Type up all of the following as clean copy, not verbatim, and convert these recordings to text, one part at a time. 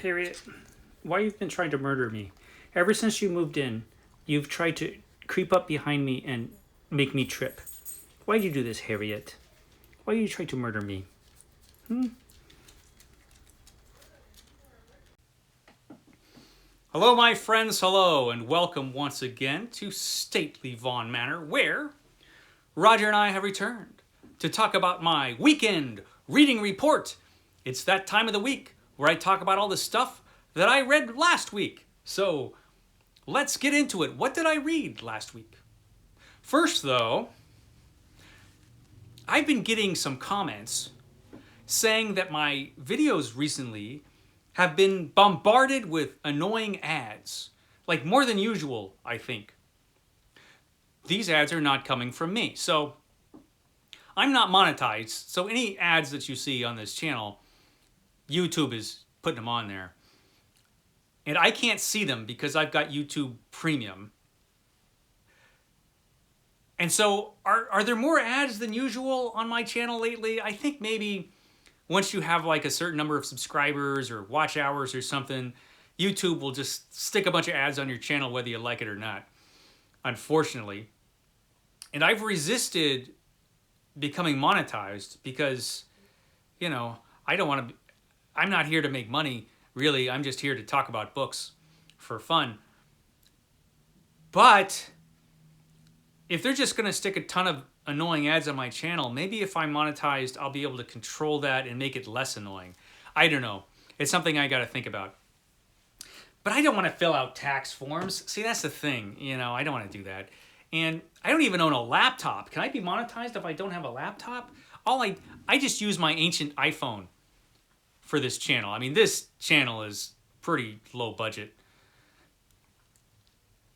Harriet, why you've been trying to murder me? Ever since you moved in, you've tried to creep up behind me and make me trip. Why'd you do this, Harriet? Why you try to murder me? Hello, my friends, hello, and welcome once again to Stately Vaughan Manor, where Roger and I have returned to talk about my weekend reading report. It's that time of the week where I talk about all the stuff that I read last week. So let's get into it. What did I read last week? First, though, I've been getting some comments saying that my videos recently have been bombarded with annoying ads. Like more than usual, I think. These ads are not coming from me. So I'm not monetized. So any ads that you see on this channel, YouTube is putting them on there. And I can't see them because I've got YouTube Premium. And so are there more ads than usual on my channel lately? I think maybe once you have like a certain number of subscribers or watch hours or something, YouTube will just stick a bunch of ads on your channel whether you like it or not, unfortunately. And I've resisted becoming monetized because, you know, I'm not here to make money, really. I'm just here to talk about books for fun. But if they're just going to stick a ton of annoying ads on my channel, maybe if I'm monetized, I'll be able to control that and make it less annoying. I don't know. It's something I got to think about. But I don't want to fill out tax forms. See, that's the thing. You know, I don't want to do that. And I don't even own a laptop. Can I be monetized if I don't have a laptop? I just use my ancient iPhone for this channel. I mean, this channel is pretty low budget.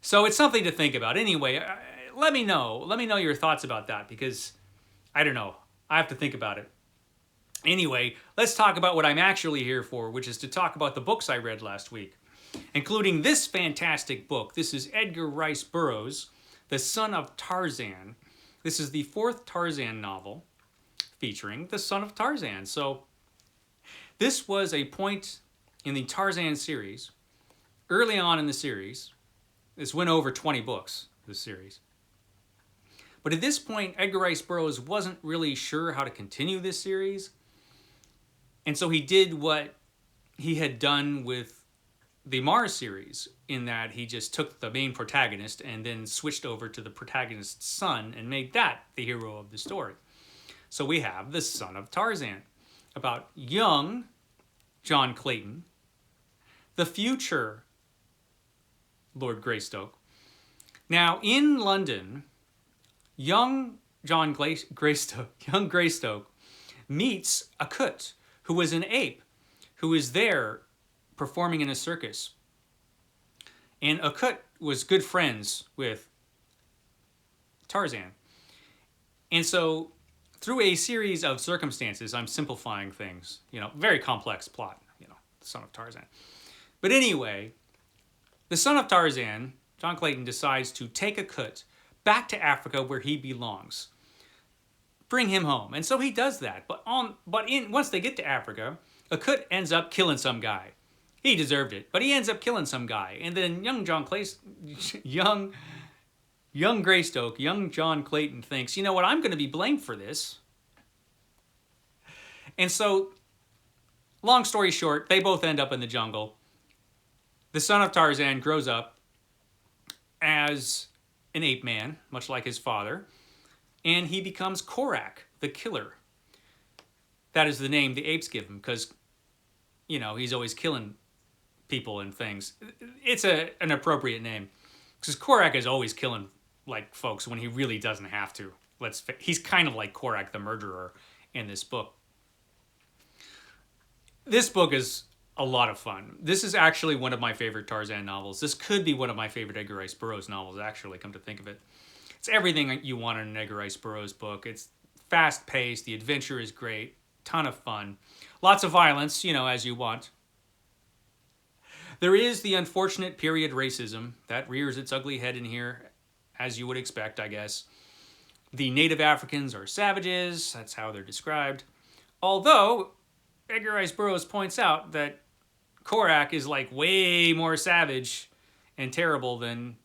So it's something to think about. Anyway, let me know. Let me know your thoughts about that because, I don't know. I have to think about it. Anyway, let's talk about what I'm actually here for, which is to talk about the books I read last week, including this fantastic book. This is Edgar Rice Burroughs' The Son of Tarzan. This is the fourth Tarzan novel featuring the Son of Tarzan. So this was a point in the Tarzan series, early on in the series. This went over 20 books, this series. But at this point, Edgar Rice Burroughs wasn't really sure how to continue this series. And so he did what he had done with the Mars series, in that he just took the main protagonist and then switched over to the protagonist's son and made that the hero of the story. So we have The Son of Tarzan, about young John Clayton, the future Lord Greystoke. Now, in London, young Greystoke meets Akut, who is an ape, who is there performing in a circus. And Akut was good friends with Tarzan. And so, through a series of circumstances, I'm simplifying things, very complex plot, the Son of Tarzan. But anyway, the Son of Tarzan, John Clayton, decides to take Akut back to Africa where he belongs. Bring him home. And so he does that. But once they get to Africa, Akut ends up killing some guy. He deserved it, but he ends up killing some guy. And then young Greystoke, young John Clayton thinks, you know what, I'm going to be blamed for this. And so, long story short, they both end up in the jungle. The Son of Tarzan grows up as an ape man, much like his father, and he becomes Korak, the killer. That is the name the apes give him because, he's always killing people and things. It's an appropriate name because Korak is always killing like folks when he really doesn't have to. He's kind of like Korak the murderer in this book. This book is a lot of fun. This is actually one of my favorite Tarzan novels. This could be one of my favorite Edgar Rice Burroughs novels, actually, come to think of it. It's everything you want in an Edgar Rice Burroughs book. It's fast-paced. The adventure is great. Ton of fun. Lots of violence, as you want. There is the unfortunate period racism that rears its ugly head in here, as you would expect, I guess. The native Africans are savages. That's how they're described. Although, Edgar Rice Burroughs points out that Korak is like way more savage and terrible than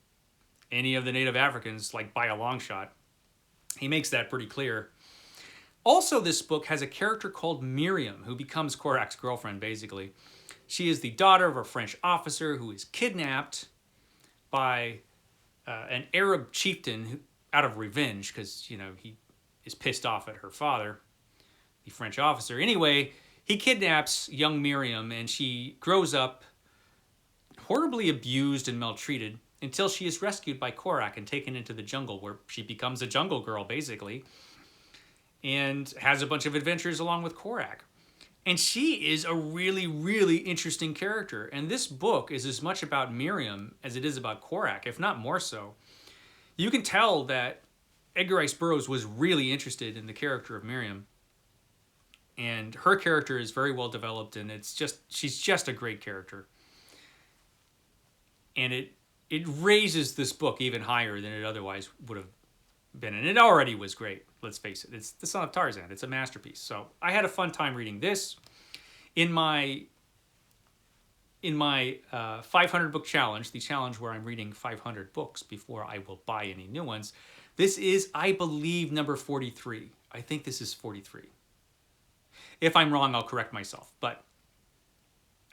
any of the native Africans, like by a long shot. He makes that pretty clear. Also, this book has a character called Miriam, who becomes Korak's girlfriend, basically. She is the daughter of a French officer who is kidnapped by an Arab chieftain out of revenge, because, you know, he is pissed off at her father, the French officer. Anyway, he kidnaps young Miriam, and she grows up horribly abused and maltreated until she is rescued by Korak and taken into the jungle, where she becomes a jungle girl, basically, and has a bunch of adventures along with Korak. And she is a really, really interesting character. And this book is as much about Miriam as it is about Korak, if not more so. You can tell that Edgar Rice Burroughs was really interested in the character of Miriam. And her character is very well developed, and she's just a great character. And it raises this book even higher than it otherwise would have been. And it already was great, let's face it. It's The Son of Tarzan. It's a masterpiece. So I had a fun time reading this. In my 500 book challenge, the challenge where I'm reading 500 books before I will buy any new ones, this is, I believe, number 43. I think this is 43. If I'm wrong, I'll correct myself, but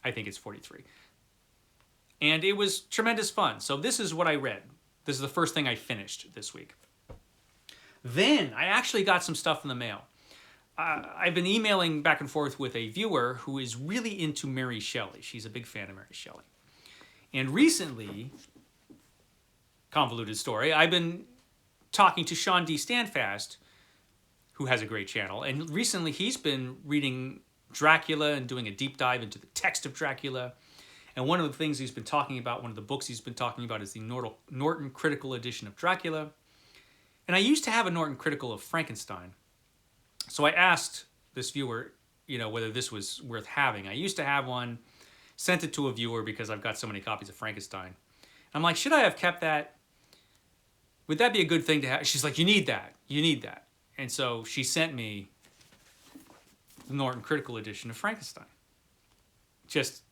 I think it's 43. And it was tremendous fun. So this is what I read. This is the first thing I finished this week. Then I actually got some stuff in the mail. I've been emailing back and forth with a viewer who is really into Mary Shelley. She's a big fan of Mary Shelley. And recently, convoluted story, I've been talking to Shawn D. Standfast, who has a great channel. And recently he's been reading Dracula and doing a deep dive into the text of Dracula. And one of the things he's been talking about, one of the books he's been talking about, is the Norton Critical Edition of Dracula. And I used to have a Norton Critical of Frankenstein. So I asked this viewer, you know, whether this was worth having. I used to have one, sent it to a viewer because I've got so many copies of Frankenstein. I'm like, should I have kept that? Would that be a good thing to have? She's like, you need that. You need that. And so she sent me the Norton Critical Edition of Frankenstein. Just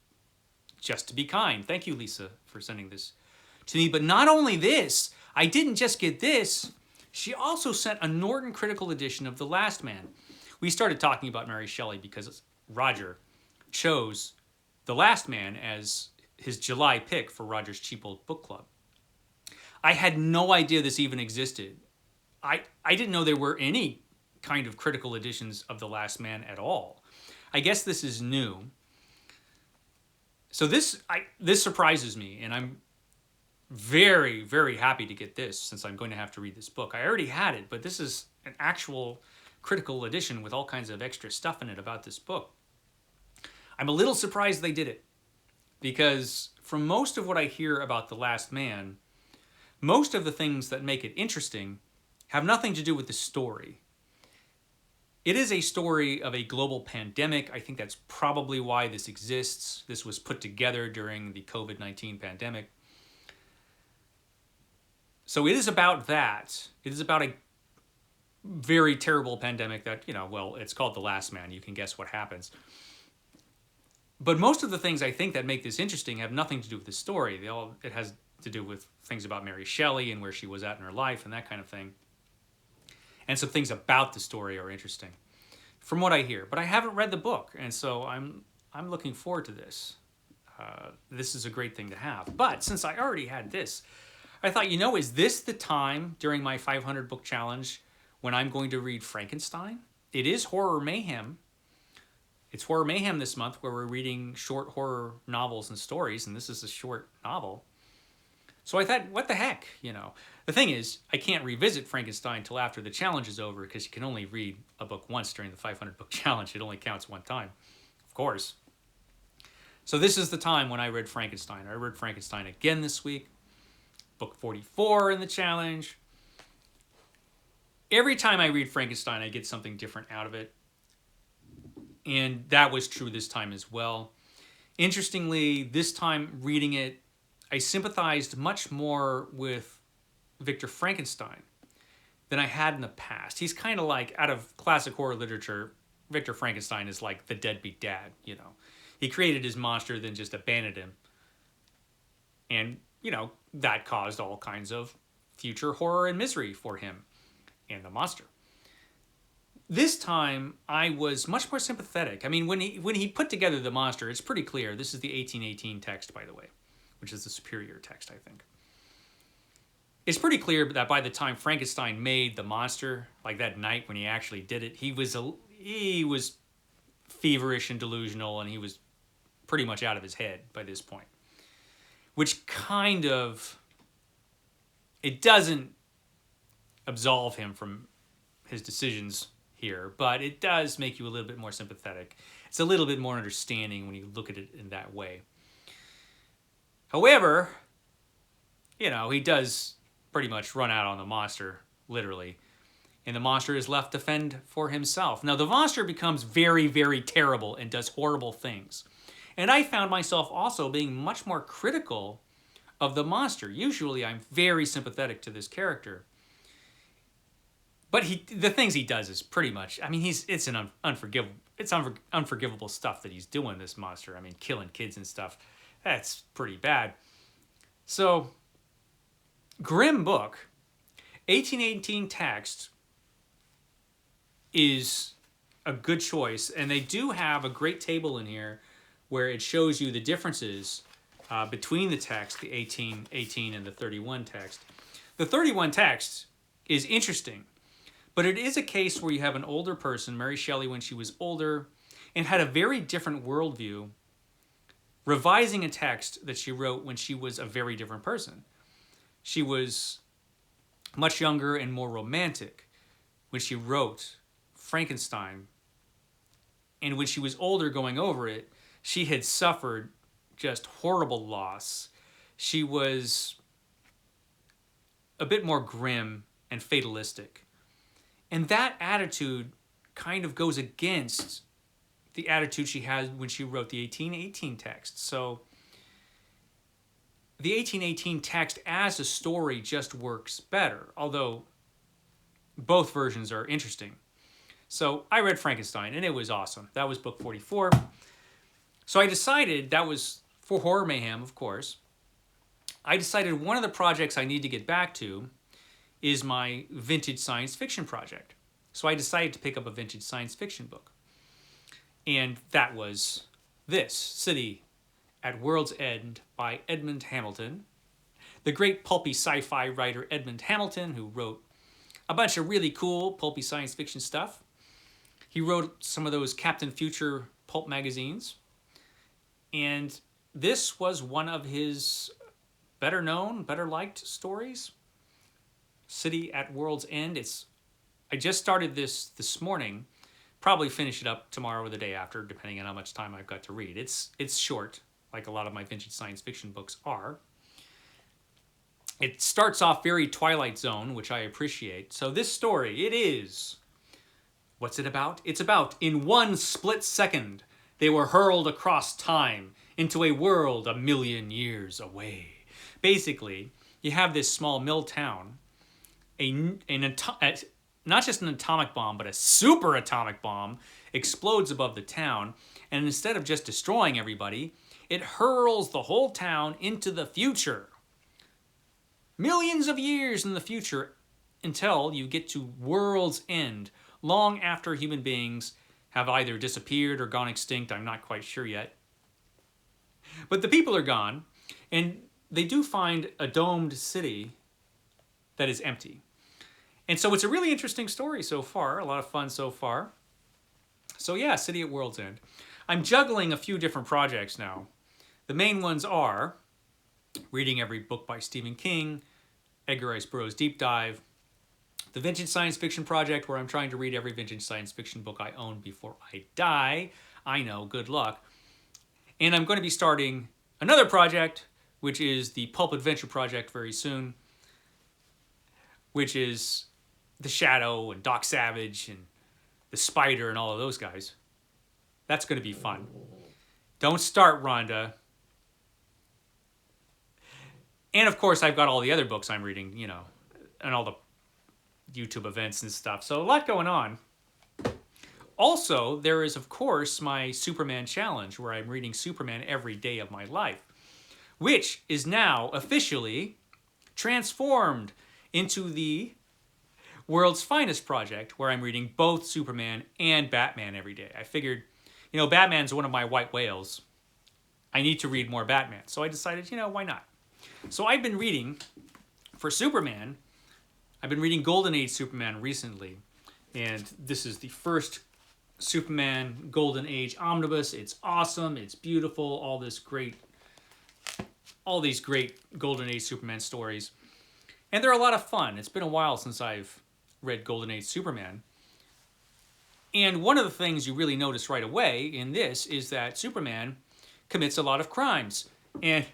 to be kind. Thank you, Lisa, for sending this to me. But not only this, I didn't just get this. She also sent a Norton Critical Edition of The Last Man. We started talking about Mary Shelley because Roger chose The Last Man as his July pick for Roger's Cheap Old Book Club. I had no idea this even existed. I didn't know there were any kind of critical editions of The Last Man at all. I guess this is new. So this surprises me, and I'm very, very happy to get this since I'm going to have to read this book. I already had it, but this is an actual critical edition with all kinds of extra stuff in it about this book. I'm a little surprised they did it, because from most of what I hear about The Last Man, most of the things that make it interesting have nothing to do with the story. It is a story of a global pandemic. I think that's probably why this exists. This was put together during the COVID-19 pandemic. So it is about that. It is about a very terrible pandemic that, you know, well, it's called The Last Man. You can guess what happens. But most of the things I think that make this interesting have nothing to do with the story. It has to do with things about Mary Shelley and where she was at in her life and that kind of thing. And some things about the story are interesting, from what I hear. But I haven't read the book, and so I'm looking forward to this. This is a great thing to have. But since I already had this, I thought, you know, is this the time during my 500 book challenge when I'm going to read Frankenstein? It is Horror Mayhem. It's Horror Mayhem this month, where we're reading short horror novels and stories, and this is a short novel. So I thought, what the heck, you know? The thing is, I can't revisit Frankenstein till after the challenge is over, because you can only read a book once during the 500 book challenge. It only counts one time, of course. So this is the time when I read Frankenstein. I read Frankenstein again this week. Book 44 in the challenge. Every time I read Frankenstein, I get something different out of it. And that was true this time as well. Interestingly, this time reading it, I sympathized much more with Victor Frankenstein than I had in the past. He's kind of like, out of classic horror literature, Victor Frankenstein is like the deadbeat dad, you know. he created his monster, then just abandoned him. And, you know, that caused all kinds of future horror and misery for him and the monster. This time, I was much more sympathetic. I mean, when he put together the monster, it's pretty clear. This is the 1818 text, by the way, which is the superior text, I think. It's pretty clear that by the time Frankenstein made the monster, like that night when he actually did it, he was feverish and delusional, and he was pretty much out of his head by this point. Which kind of, it doesn't absolve him from his decisions here, but it does make you a little bit more sympathetic. It's a little bit more understanding when you look at it in that way. However, you know, he does pretty much run out on the monster, literally. And the monster is left to fend for himself. Now, the monster becomes very, very terrible and does horrible things. And I found myself also being much more critical of the monster. Usually, I'm very sympathetic to this character. But the things he does is pretty much, I mean, it's unforgivable stuff that he's doing, this monster. I mean, killing kids and stuff. That's pretty bad. So, grim book. 1818 text is a good choice, and they do have a great table in here where it shows you the differences between the text, the 1818 and the 31 text. The 31 text is interesting, but it is a case where you have an older person, Mary Shelley when she was older, and had a very different worldview, revising a text that she wrote when she was a very different person. She was much younger and more romantic when she wrote Frankenstein. And when she was older going over it, she had suffered just horrible loss. She was a bit more grim and fatalistic. And that attitude kind of goes against the attitude she had when she wrote the 1818 text. So the 1818 text as a story just works better, although both versions are interesting. So I read Frankenstein, and it was awesome. That was book 44. So I decided, that was for Horror Mayhem, of course. I decided one of the projects I need to get back to is my vintage science fiction project. So I decided to pick up a vintage science fiction book. And that was this, City at World's End by Edmund Hamilton. The great pulpy sci-fi writer Edmund Hamilton, who wrote a bunch of really cool pulpy science fiction stuff. He wrote some of those Captain Future pulp magazines. And this was one of his better known, better liked stories. City at World's End. I just started this morning. Probably finish it up tomorrow or the day after, depending on how much time I've got to read. It's short, like a lot of my vintage science fiction books are. It starts off very Twilight Zone, which I appreciate. So this story, it is... What's it about? It's about, in one split second, they were hurled across time into a world a million years away. Basically, you have this small mill town, not just an atomic bomb, but a super atomic bomb explodes above the town, and instead of just destroying everybody, it hurls the whole town into the future. Millions of years in the future, until you get to World's End, long after human beings have either disappeared or gone extinct. I'm not quite sure yet. But the people are gone, and they do find a domed city that is empty. And so it's a really interesting story so far, a lot of fun so far. So yeah, City at World's End. I'm juggling a few different projects now. The main ones are reading every book by Stephen King, Edgar Rice Burroughs Deep Dive, the Vintage Science Fiction Project, where I'm trying to read every vintage science fiction book I own before I die. I know, good luck. And I'm going to be starting another project, which is the Pulp Adventure Project very soon, which is The Shadow and Doc Savage and The Spider and all of those guys. That's going to be fun. Don't start, Rhonda. And of course, I've got all the other books I'm reading, you know, and all the YouTube events and stuff. So a lot going on. Also, there is, of course, my Superman challenge, where I'm reading Superman every day of my life, which is now officially transformed into the world's finest project, where I'm reading both Superman and Batman every day. I figured, Batman's one of my white whales. I need to read more Batman. So I decided, why not? So I've been reading, for Superman, I've been reading Golden Age Superman recently. And this is the first Superman Golden Age omnibus. It's awesome. It's beautiful. All these great Golden Age Superman stories. And they're a lot of fun. It's been a while since I've read Golden Age Superman. And one of the things you really notice right away in this is that Superman commits a lot of crimes. And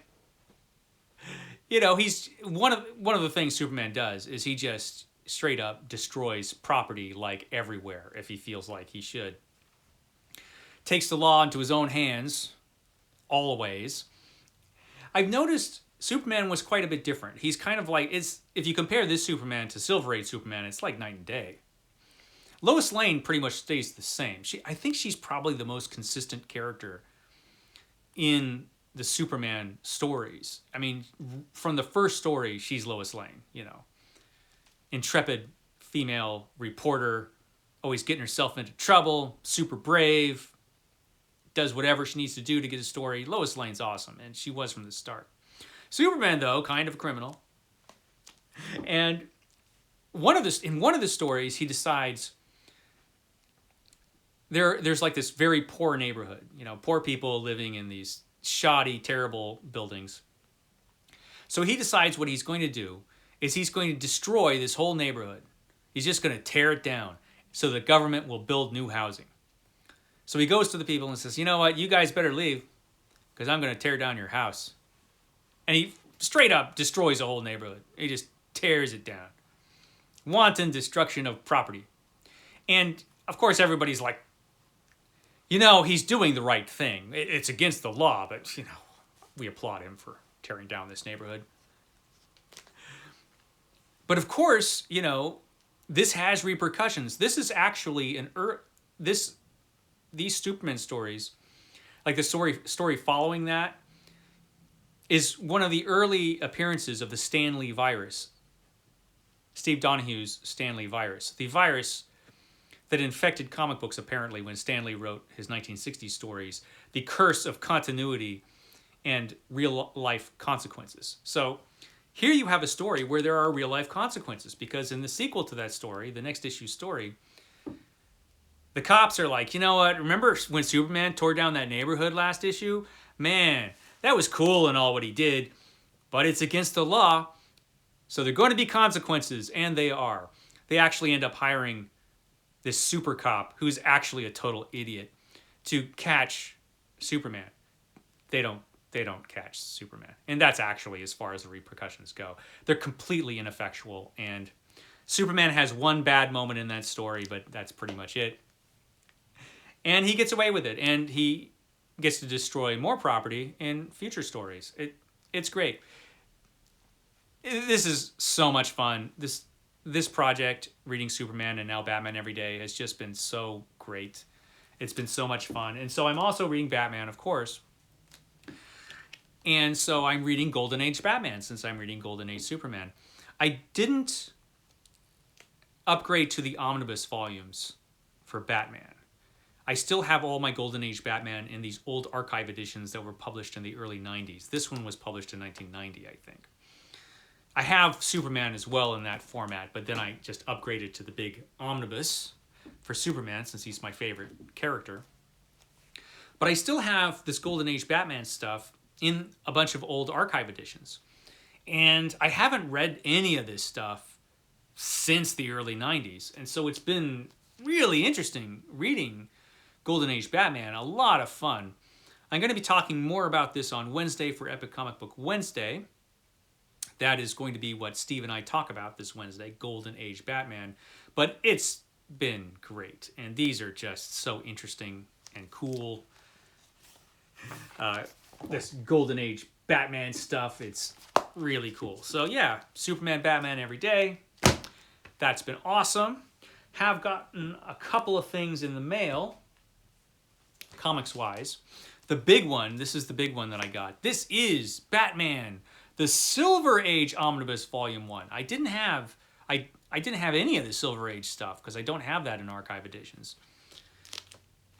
he's one of the things Superman does is he just straight up destroys property like everywhere if he feels like he should. Takes the law into his own hands, always. I've noticed Superman was quite a bit different. He's kind of like, if you compare this Superman to Silver Age Superman, it's like night and day. Lois Lane pretty much stays the same. I think she's probably the most consistent character in the Superman stories. I mean, from the first story, she's Lois Lane, Intrepid female reporter, always getting herself into trouble, super brave, does whatever she needs to do to get a story. Lois Lane's awesome, and she was from the start. Superman, though, kind of a criminal. And in one of the stories, he decides there's like this very poor neighborhood, poor people living in these shoddy, terrible buildings. So he decides what he's going to do is he's going to destroy this whole neighborhood. He's just going to tear it down so the government will build new housing. So he goes to the people and says, you know what, you guys better leave because I'm going to tear down your house. And he straight up destroys the whole neighborhood. He just tears it down. Wanton destruction of property. And, of course, everybody's like, he's doing the right thing. It's against the law, but, we applaud him for tearing down this neighborhood. But, of course, this has repercussions. This is actually these Superman stories, like the story following that, is one of the early appearances of the Stan Lee virus. Steve Donoghue's Stan Lee virus. The virus that infected comic books apparently when Stan Lee wrote his 1960s stories. The curse of continuity and real life consequences. So here you have a story where there are real life consequences, because in the sequel to that story, the next issue story, the cops are like, you know what, remember when Superman tore down that neighborhood last issue? Man, that was cool and all what he did, but it's against the law, so there are going to be consequences, and they are. They actually end up hiring this super cop who's actually a total idiot to catch Superman. They don't catch Superman. And that's actually as far as the repercussions go. They're completely ineffectual, and Superman has one bad moment in that story, but that's pretty much it. And he gets away with it, and he gets to destroy more property in future stories. It's great. This is so much fun. This project, reading Superman and now Batman every day, has just been so great. It's been so much fun. And so I'm also reading Batman, of course. And so I'm reading Golden Age Batman since I'm reading Golden Age Superman. I didn't upgrade to the omnibus volumes for Batman. I still have all my Golden Age Batman in these old archive editions that were published in the early 90s. This one was published in 1990, I think. I have Superman as well in that format, but then I just upgraded to the big omnibus for Superman since he's my favorite character. But I still have this Golden Age Batman stuff in a bunch of old archive editions. And I haven't read any of this stuff since the early 90s. And so it's been really interesting reading Golden Age Batman. A lot of fun. I'm going to be talking more about this on Wednesday for Epic Comic Book Wednesday. That is going to be what Steve and I talk about this Wednesday, Golden Age Batman. But it's been great. And these are just so interesting and cool. This Golden Age Batman stuff, it's really cool. So yeah, Superman, Batman every day. That's been awesome. have gotten a couple of things in the mail, comics-wise. The big one, this is the big one that I got. This is Batman, the Silver Age Omnibus Volume 1. I didn't have any of the Silver Age stuff because I don't have that in archive editions.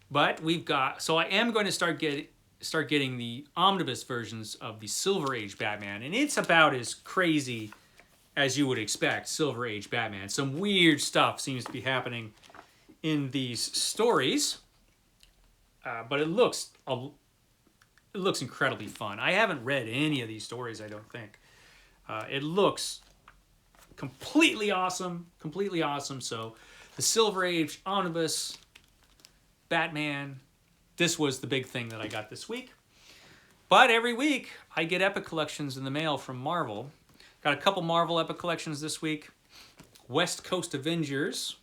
But we've got, so I am going to start getting the omnibus versions of the Silver Age Batman, and it's about as crazy as you would expect, Silver Age Batman. Some weird stuff seems to be happening in these stories, but it looks incredibly fun. I haven't read any of these stories, I don't think. It looks completely awesome, So the Silver Age Omnibus Batman, this was the big thing that I got this week. But every week, I get Epic Collections in the mail from Marvel. Got a couple Marvel Epic Collections this week. West Coast Avengers,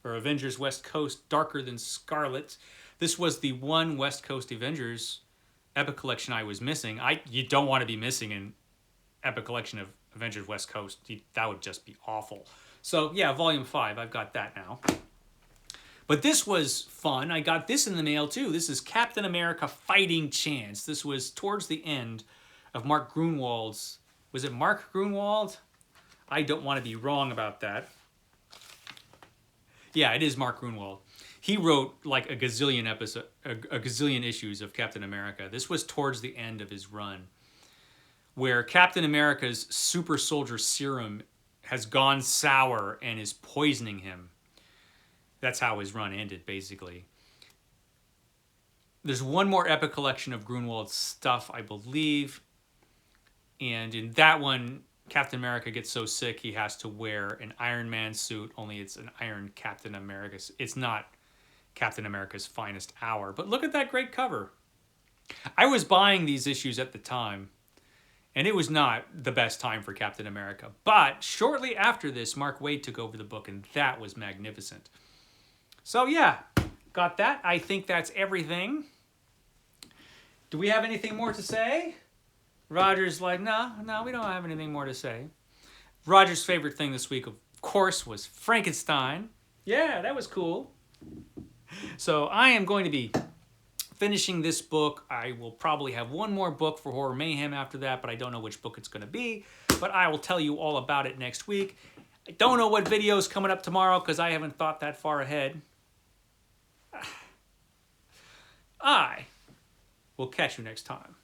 or Avengers West Coast, Darker Than Scarlet. This was the one West Coast Avengers Epic Collection I was missing. You don't want to be missing an Epic Collection of Avengers West Coast. That would just be awful. So yeah, Volume 5, I've got that now. But this was fun. I got this in the mail too. This is Captain America Fighting Chance. This was towards the end of Mark Gruenwald's... Was it Mark Gruenwald? I don't want to be wrong about that. Yeah, it is Mark Gruenwald. He wrote like a gazillion issues of Captain America. This was towards the end of his run, where Captain America's super soldier serum has gone sour and is poisoning him. That's how his run ended, basically. There's one more Epic Collection of Gruenwald's stuff, I believe. And in that one, Captain America gets so sick he has to wear an Iron Man suit, only it's an Iron Captain America. It's not Captain America's finest hour. But look at that great cover. I was buying these issues at the time, and it was not the best time for Captain America. But shortly after this, Mark Waid took over the book, and that was magnificent. So yeah, got that. I think that's everything. Do we have anything more to say? Roger's like, no, we don't have anything more to say. Roger's favorite thing this week, of course, was Frankenstein. Yeah, that was cool. So I am going to be finishing this book. I will probably have one more book for Horror Mayhem after that, but I don't know which book it's going to be. But I will tell you all about it next week. I don't know what video is coming up tomorrow because I haven't thought that far ahead. I will catch you next time.